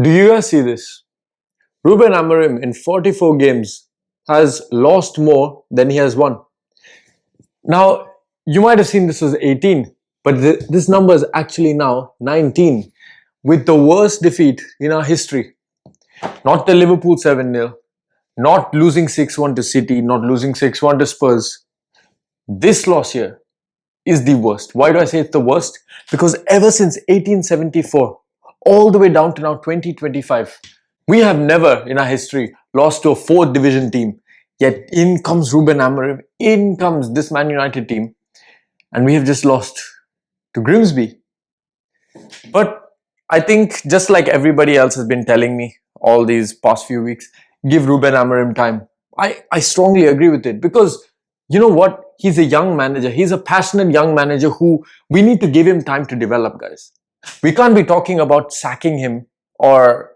Do you guys see this? Ruben Amorim in 44 games has lost more than he has won. Now, you might have seen this was 18, but this number is actually now 19, with the worst defeat in our history. Not the Liverpool 7-0, not losing 6-1 to City, not losing 6-1 to Spurs. This loss here is the worst. Why do I say it's the worst? Because ever since 1874, all the way down to now 2025, we have never in our history lost to a 4th division team. Yet in comes Ruben Amorim, in comes this Man United team, and we have just lost to Grimsby. But I think just like everybody else has been telling me all these past few weeks, give Ruben Amorim time. I strongly agree with it, because you know what? He's a young manager. He's a passionate young manager who we need to give him time to develop, guys. We can't be talking about sacking him or...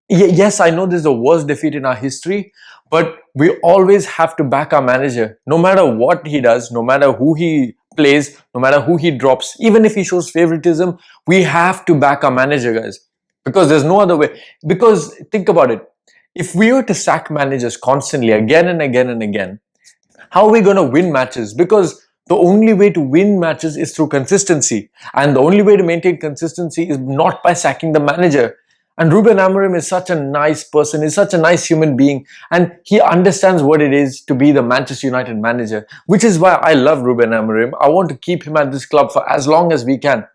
Yes, I know this is the worst defeat in our history, but we always have to back our manager. No matter what he does, no matter who he plays, no matter who he drops, even if he shows favoritism, we have to back our manager, guys. Because there's no other way. Because think about it. If we were to sack managers constantly, again and again and again, how are we going to win matches? Because the only way to win matches is through consistency. And the only way to maintain consistency is not by sacking the manager. And Ruben Amorim is such a nice person, he's such a nice human being, and he understands what it is to be the Manchester United manager, which is why I love Ruben Amorim. I want to keep him at this club for as long as we can.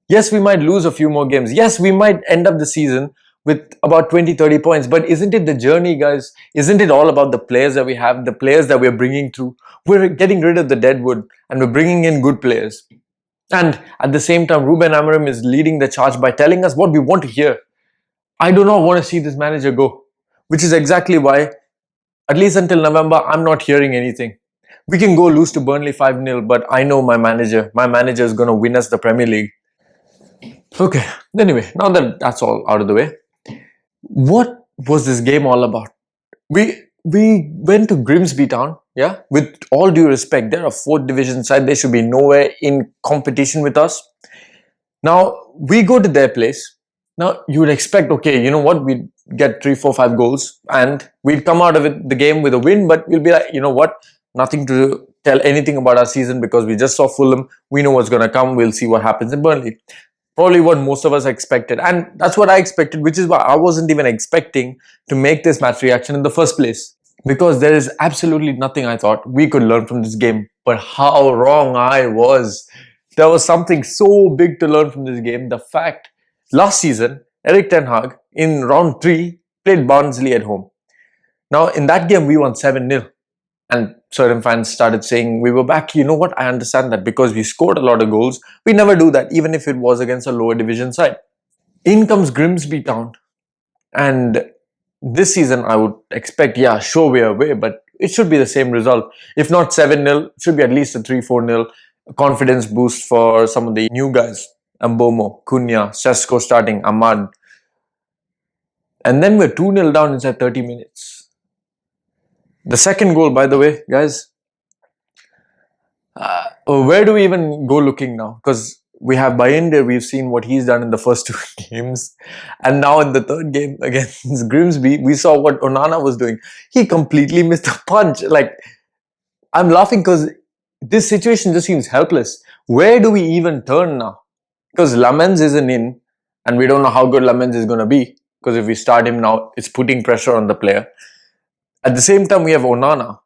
Yes, we might lose a few more games. Yes, we might end up the season with about 20-30 points, but isn't it the journey, guys? Isn't it all about the players that we have, the players that we're bringing through? We're getting rid of the deadwood and we're bringing in good players. And at the same time, Ruben Amorim is leading the charge by telling us what we want to hear. I do not want to see this manager go, which is exactly why, at least until November, I'm not hearing anything. We can go lose to Burnley 5-0, but I know my manager. My manager is going to win us the Premier League. Okay, anyway, now that that's all out of the way, what was this game all about? We went to Grimsby town, yeah? With all due respect, they're a 4th division side. They should be nowhere in competition with us. Now, we go to their place. Now, you would expect, okay, you know what, we'd get 3, 4, 5 goals and we'd come out of the game with a win, but we'll be like, you know what, nothing to tell anything about our season because we just saw Fulham. We know what's going to come. We'll see what happens in Burnley. Probably what most of us expected. And that's what I expected, which is why I wasn't even expecting to make this match reaction in the first place. Because there is absolutely nothing I thought we could learn from this game. But how wrong I was. There was something so big to learn from this game. The fact... Last season, Erik ten Hag, in round 3, played Barnsley at home. Now, in that game, we won 7-0. And certain fans started saying, we were back. You know what? I understand that because we scored a lot of goals. We never do that, even if it was against a lower division side. In comes Grimsby town. And this season, I would expect, yeah, sure, we're away, but it should be the same result. If not 7-0, it should be at least a 3-4-0 confidence boost for some of the new guys. Mbomo, Cunha, Sesko starting, Ahmad. And then we're 2-0 down inside 30 minutes. The second goal, by the way, guys, where do we even go looking now? Because we have Bayende, we've seen what he's done in the first 2 games. And now in the 3rd game against Grimsby, we saw what Onana was doing. He completely missed a punch. Like, I'm laughing because this situation just seems helpless. Where do we even turn now? Because Lamens isn't in, and we don't know how good Lamens is going to be. Because if we start him now, it's putting pressure on the player. At the same time, we have Onana,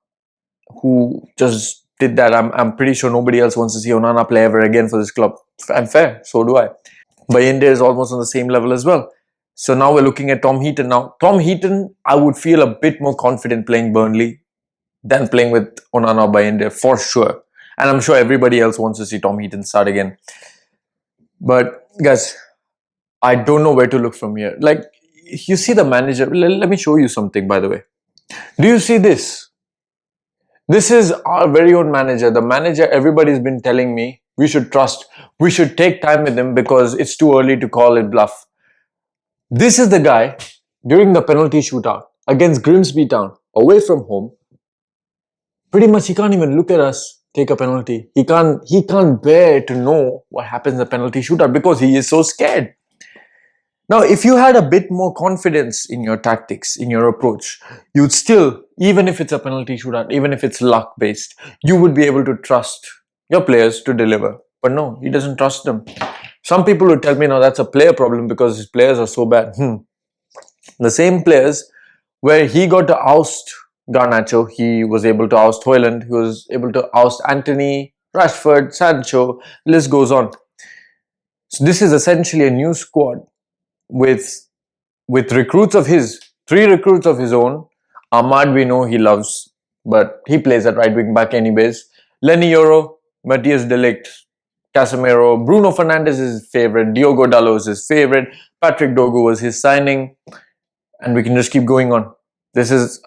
who just did that. I'm pretty sure nobody else wants to see Onana play ever again for this club. And fair, so do I. Bayende is almost on the same level as well. So now we're looking at Tom Heaton. Now, Tom Heaton, I would feel a bit more confident playing Burnley than playing with Onana or Bayende, for sure. And I'm sure everybody else wants to see Tom Heaton start again. But guys, I don't know where to look from here. Like, you see the manager. Let me show you something, by the way. Do you see this? This is our very own manager. The manager everybody's been telling me we should trust. We should take time with him because it's too early to call it bluff. This is the guy during the penalty shootout against Grimsby Town, away from home. Pretty much he can't even look at us take a penalty. He can't bear to know what happens in the penalty shootout because he is so scared. Now, if you had a bit more confidence in your tactics, in your approach, you'd still, even if it's a penalty shootout, even if it's luck based, you would be able to trust your players to deliver. But no, he doesn't trust them. Some people would tell me, no, that's a player problem because his players are so bad. The same players where he got to oust Garnacho, he was able to oust Hoyland, he was able to oust Anthony, Rashford, Sancho, list goes on. So this is essentially a new squad with recruits of his, 3 recruits of his own. Ahmad we know he loves, but he plays at right wing back anyways. Lenny Yoro, Matthias de Ligt, Casemiro, Bruno Fernandes is his favourite, Diogo Dalot is his favourite, Patrick Dogu was his signing, and we can just keep going on. This is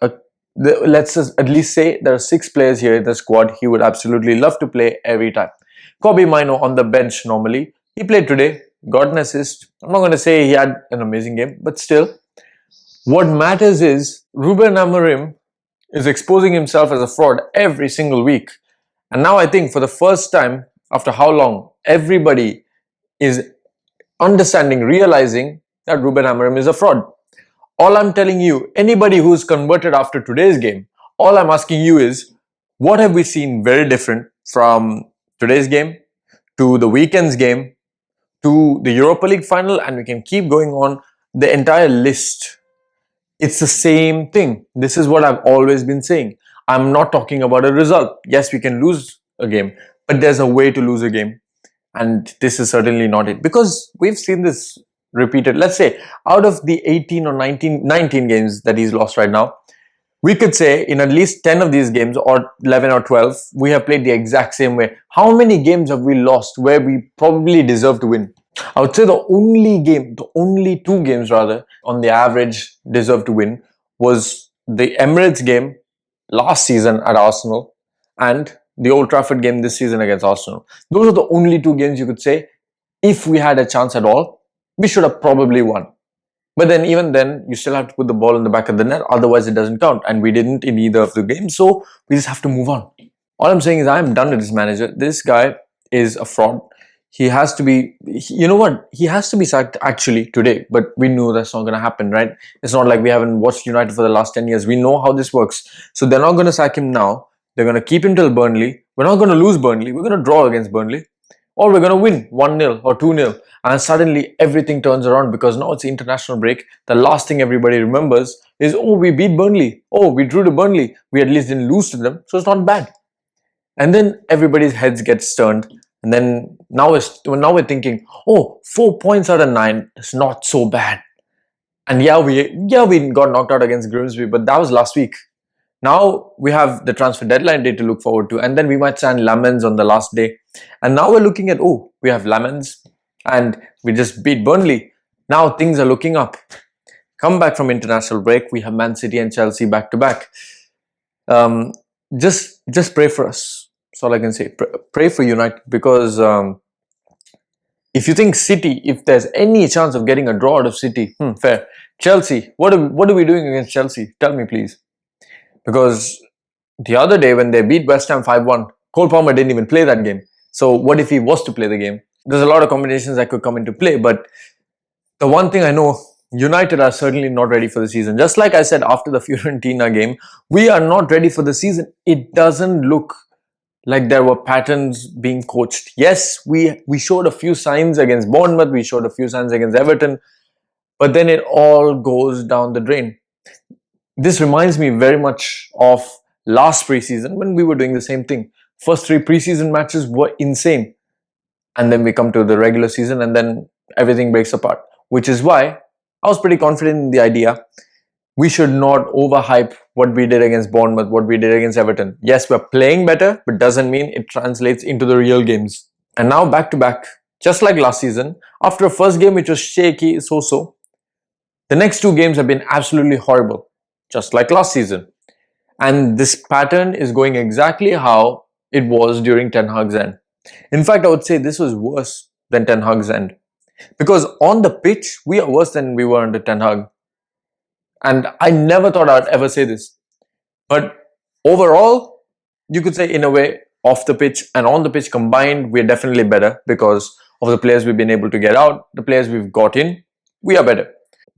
let's just at least say there are 6 players here in the squad he would absolutely love to play every time. Kobe Mino on the bench normally. He played today, got an assist. I'm not going to say he had an amazing game, but still, what matters is Ruben Amorim is exposing himself as a fraud every single week. And now I think for the first time, after how long, everybody is understanding, realizing that Ruben Amorim is a fraud. All I'm telling you, anybody who's converted after today's game, all I'm asking you is, what have we seen very different from today's game to the weekend's game to the Europa League final, and we can keep going on the entire list. It's the same thing. This is what I've always been saying. I'm not talking about a result. Yes, we can lose a game, but there's a way to lose a game. And this is certainly not it, because we've seen this repeated. Let's say out of the 18 or 19 games that he's lost right now, we could say in at least 10 of these games, or 11 or 12, we have played the exact same way. How many games have we lost where we probably deserve to win? I would say the only 2 games rather, on the average deserve to win was the Emirates game last season at Arsenal and the Old Trafford game this season against Arsenal. Those are the only 2 games you could say, if we had a chance at all, we should have probably won. But then even then, you still have to put the ball in the back of the net, otherwise it doesn't count. And we didn't in either of the games, so we just have to move on. All I'm saying is I'm done with this manager. This guy is a fraud. He has to be, you know what? He has to be sacked actually today, but we knew that's not going to happen, right? It's not like we haven't watched United for the last 10 years. We know how this works. So they're not going to sack him now. They're going to keep him till Burnley. We're not going to lose Burnley. We're going to draw against Burnley. Or we're going to win 1-0 or 2-0. And suddenly everything turns around, because now it's the international break. The last thing everybody remembers is, oh, we beat Burnley. Oh, we drew to Burnley. We at least didn't lose to them. So it's not bad. And then everybody's heads get turned. And then now we're thinking, oh, 4 points out of 9 is not so bad. And yeah, we got knocked out against Grimsby, but that was last week. Now we have the transfer deadline day to look forward to, and then we might sign Lamens on the last day. And now we're looking at, oh, we have Lamens and we just beat Burnley. Now things are looking up. Come back from international break, we have Man City and Chelsea back to back. Just pray for us. That's all I can say. Pray for United, because if you think City, if there's any chance of getting a draw out of City, fair. Chelsea, what are we doing against Chelsea? Tell me, please. Because the other day when they beat West Ham 5-1, Cole Palmer didn't even play that game. So what if he was to play the game? There's a lot of combinations that could come into play, but the one thing I know, United are certainly not ready for the season. Just like I said after the Fiorentina game, we are not ready for the season. It doesn't look like there were patterns being coached. Yes, we showed a few signs against Bournemouth, we showed a few signs against Everton, but then it all goes down the drain. This reminds me very much of last preseason when we were doing the same thing. First 3 preseason matches were insane. And then we come to the regular season and then everything breaks apart. Which is why I was pretty confident in the idea. We should not overhype what we did against Bournemouth, what we did against Everton. Yes, we're playing better, but doesn't mean it translates into the real games. And now back to back, just like last season, after a first game which was shaky, so-so, the next 2 games have been absolutely horrible, just like last season. And this pattern is going exactly how it was during Ten Hag's end. In fact, I would say this was worse than Ten Hag's end. Because on the pitch, we are worse than we were under Ten Hag. And I never thought I'd ever say this. But overall, you could say in a way, off the pitch and on the pitch combined, we're definitely better because of the players we've been able to get out, the players we've got in. we are better.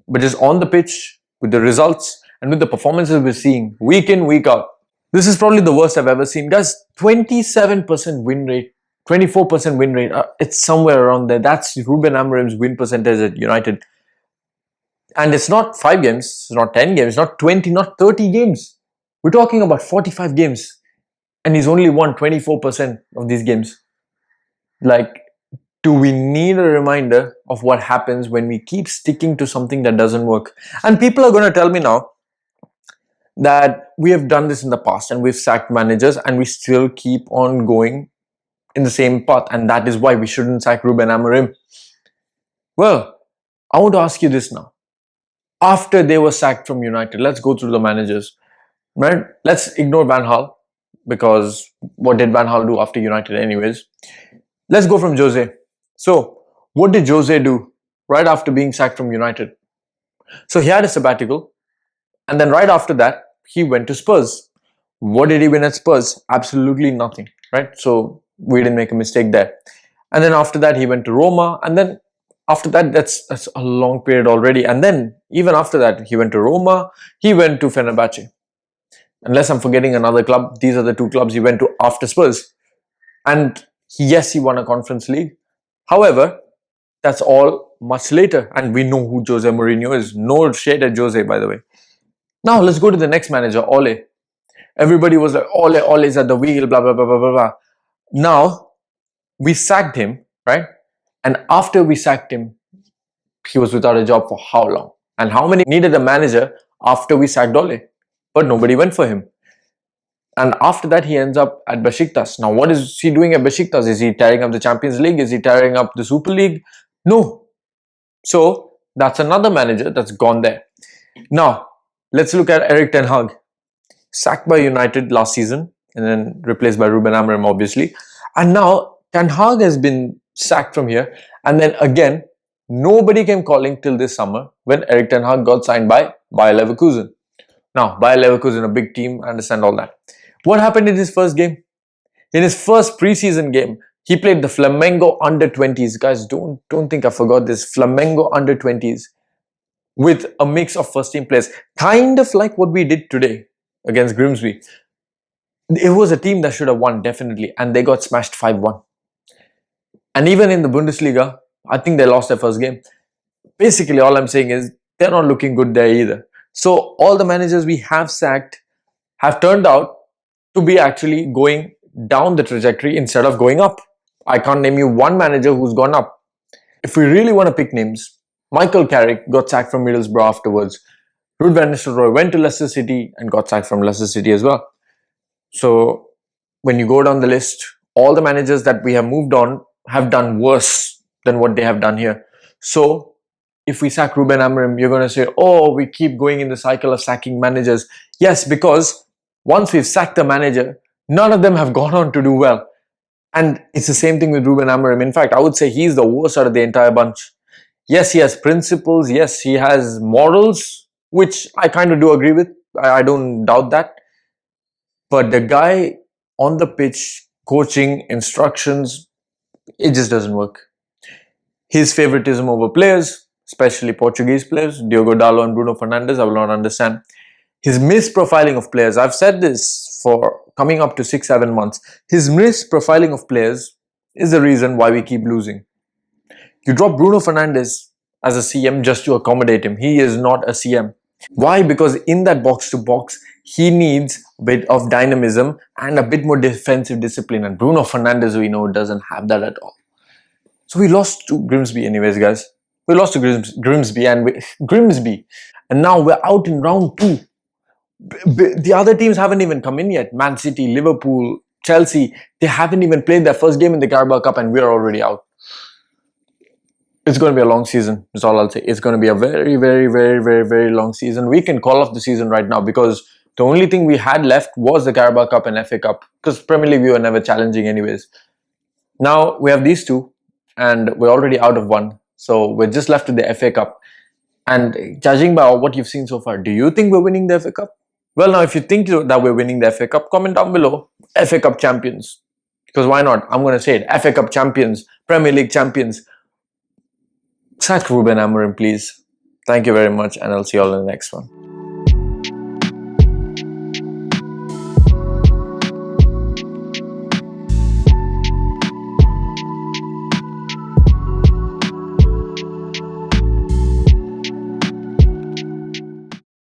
But just on the pitch, with the results and with the performances we're seeing week in, week out, this is probably the worst I've ever seen. Guys, 27% win rate, 24% win rate. It's somewhere around there. That's Ruben Amorim's win percentage at United. And it's not 5 games, it's not 10 games, not 20, not 30 games. We're talking about 45 games. And he's only won 24% of these games. Like, do we need a reminder of what happens when we keep sticking to something that doesn't work? And people are going to tell me now that we have done this in the past and we've sacked managers and we still keep on going in the same path, and that is why we shouldn't sack Ruben Amorim. Well, I want to ask you this now. After they were sacked from United, let's go through the managers, right? Let's ignore Van Gaal, because what did Van Gaal do after United anyways? Let's go from Jose. So, what did Jose do right after being sacked from United? So, he had a sabbatical, and then right after that, he went to Spurs. What did he win at Spurs? Absolutely nothing, right? So, we didn't make a mistake there. And then after that, he went to Roma, and then after that, that's a long period already. And then, even after that, he went to Roma, he went to Fenerbahce. Unless I'm forgetting another club, these are the 2 clubs he went to after Spurs. And yes, he won a Conference League. However, that's all much later. And we know who Jose Mourinho is. No shade at Jose, by the way. Now, let's go to the next manager, Ole. Everybody was like, Ole's at the wheel, blah, blah, blah, blah, blah, blah. Now, we sacked him, right? And after we sacked him, he was without a job for how long? And how many needed a manager after we sacked Ole? But nobody went for him. And after that, he ends up at Besiktas. Now, what is he doing at Besiktas? Is he tearing up the Champions League? Is he tearing up the Super League? No. So, that's another manager that's gone there. Now, let's look at Erik ten Hag. Sacked by United last season and then replaced by Ruben Amorim, obviously. And now, Ten Hag has been sacked from here. And then again, nobody came calling till this summer when Erik ten Hag got signed by Bayer Leverkusen. Now, Bayer Leverkusen, a big team, I understand all that. What happened in his first game? In his first preseason game, he played the Flamengo under-20s. Guys, don't think I forgot this. Flamengo under-20s with a mix of first-team players. Kind of like what we did today against Grimsby. It was a team that should have won, definitely. And they got smashed 5-1. And even in the Bundesliga, I think they lost their first game. Basically, all I'm saying is they're not looking good there either. So all the managers we have sacked have turned out to be actually going down the trajectory instead of going up. I can't name you one manager who's gone up. If we really want to pick names, Michael Carrick got sacked from Middlesbrough afterwards. Ruud van Nistelrooy went to Leicester City and got sacked from Leicester City as well. So when you go down the list, all the managers that we have moved on have done worse than what they have done here. So if we sack Ruben Amorim, you're going to say, oh, we keep going in the cycle of sacking managers. Yes, because once we've sacked the manager, none of them have gone on to do well. And it's the same thing with Ruben Amorim. In fact, I would say he's the worst out of the entire bunch. Yes, he has principles. Yes, he has morals, which I kind of do agree with. I don't doubt that. But the guy on the pitch, coaching, instructions, it just doesn't work. His favoritism over players, especially Portuguese players, Diogo Dalot and Bruno Fernandes, I will not understand. His misprofiling of players, I've said this for coming up to 6-7 months. His misprofiling of players is the reason why we keep losing. You drop Bruno Fernandes as a CM just to accommodate him. He is not a CM. Why? Because in that box-to-box, he needs a bit of dynamism and a bit more defensive discipline. And Bruno Fernandes, we know, doesn't have that at all. So we lost to Grimsby anyways, guys. We lost to Grimsby and now we're out in round 2. The other teams haven't even come in yet. Man City, Liverpool, Chelsea, they haven't even played their first game in the Carabao Cup and we're already out. It's going to be a long season, that's all I'll say. It's going to be a very, very, very, very, very long season. We can call off the season right now because the only thing we had left was the Carabao Cup and FA Cup, because Premier League we were never challenging anyways. Now we have these two and we're already out of one. So we're just left with the FA Cup. And judging by what you've seen so far, do you think we're winning the FA Cup? Well, now if you think that we're winning the FA Cup, comment down below. FA Cup champions. Because why not? I'm going to say it. FA Cup champions, Premier League champions. Sack Ruben Amorim, please. Thank you very much, and I'll see you all in the next one.